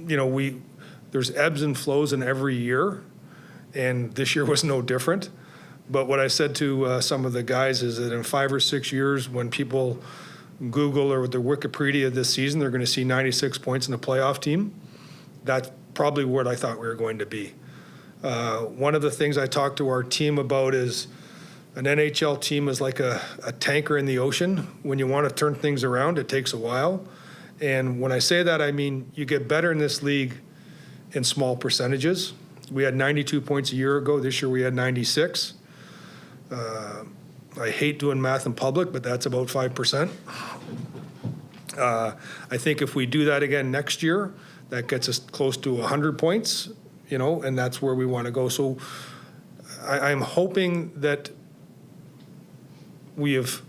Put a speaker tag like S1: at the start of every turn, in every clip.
S1: there's ebbs and flows in every year, and this year was no different. But what I said to some of the guys is that in 5 or 6 years, when people Google or the Wikipedia this season, they're going to see 96 points in a playoff team. That's probably what I thought we were going to be. One of the things I talked to our team about is an NHL team is like a tanker in the ocean. When you want to turn things around, it takes a while. And when I say that, I mean you get better in this league in small percentages. We had 92 points a year ago. This year we had 96. I hate doing math in public, but that's about 5%. I think if we do that again next year, that gets us close to 100 points, and that's where we want to go. So I'm hoping that we have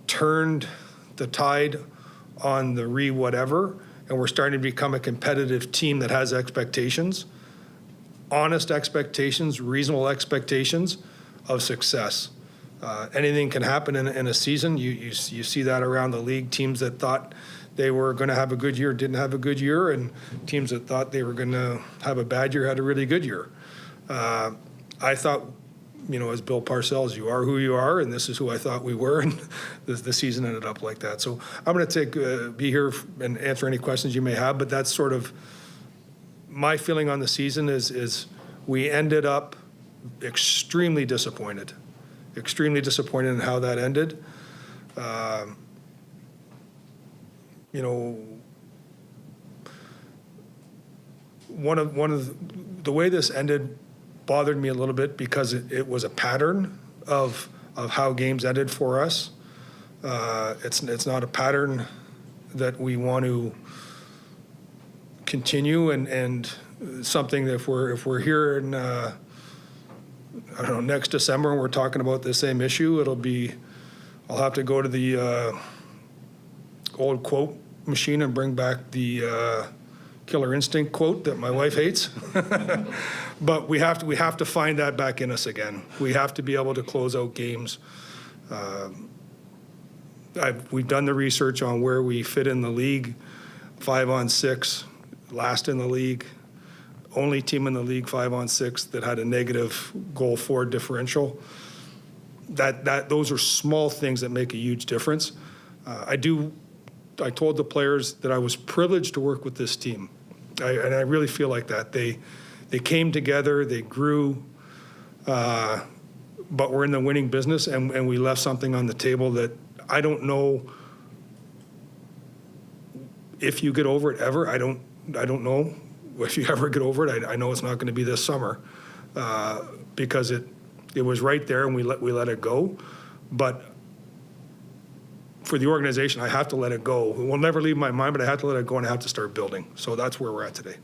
S1: turned the tide on the whatever, and we're starting to become a competitive team that has expectations, honest expectations, reasonable expectations of success. Anything can happen in a season. You see that around the league. Teams that thought they were going to have a good year didn't have a good year, and teams that thought they were going to have a bad year had a really good year. I thought, as Bill Parcells, you are who you are, and this is who I thought we were, and the season ended up like that. So I'm going to be here and answer any questions you may have, but that's sort of my feeling on the season is we ended up extremely disappointed in how that ended. One of the way this ended bothered me a little bit because it was a pattern of how games ended for us. It's not a pattern that we want to continue, and something that if we're here in next December and we're talking about the same issue, I'll have to go to the old quote machine and bring back the Killer Instinct quote that my wife hates. But we have to find that back in us again. We have to be able to close out games. We've done the research on where we fit in the league. 5-on-6, last in the league. Only team in the league 5-on-6 that had a negative goal for differential. Those are small things that make a huge difference. I told the players that I was privileged to work with this team, and I really feel like that. They came together, they grew, but we're in the winning business, and we left something on the table that I don't know if you get over it ever. I don't know if you ever get over it. I know it's not going to be this summer because it was right there and we let it go. But for the organization, I have to let it go. It will never leave my mind, but I have to let it go and I have to start building. So that's where we're at today.